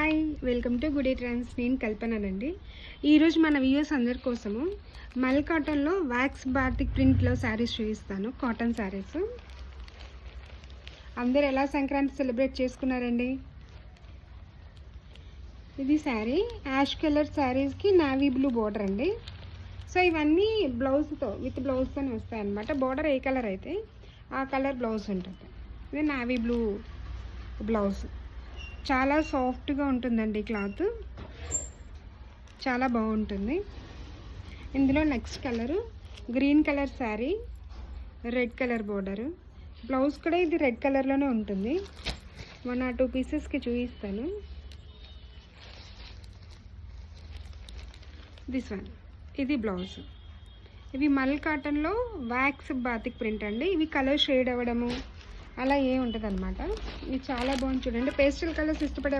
Hi, welcome to good trends. నేను కల్పననండి. ఈరోజు మన వ్యూవర్స్ అందరి కోసము మల్ కాటన్లో వ్యాక్స్ బాతిక్ ప్రింట్లో శారీస్ చూపిస్తాను. కాటన్ శారీస్. అందరు ఎలా సంక్రాంతి సెలబ్రేట్ చేసుకున్నారండి? ఇది శారీ యాష్ కలర్ శారీస్కి నావీ బ్లూ బోర్డర్ అండి. సో ఇవన్నీ బ్లౌజ్తో విత్ బ్లౌజ్తోనే వస్తాయి అన్నమాట. బోర్డర్ ఏ కలర్ అయితే ఆ కలర్ బ్లౌజ్ ఉంటుంది. ఇది నావీ బ్లూ బ్లౌజ్. చాలా సాఫ్ట్గా ఉంటుందండి క్లాత్, చాలా బాగుంటుంది. ఇందులో next colour green colour sari, red colour border. Blouse కూడా ఇది రెడ్ కలర్లోనే ఉంటుంది. మొన్న 2 పీసెస్కి చూపిస్తాను. దిస్ వన్, ఇది బ్లౌజ్. ఇవి మల్ కాటన్లో వ్యాక్స్ బాతిక్ ప్రింట్ అండి. ఇవి కలర్ షేడ్ అవ్వడము అలా ఉంటుంది అనమాట. ఇది చాలా బాగుంది చూడండి. పేస్టల్ కలర్స్ ఇష్టపడే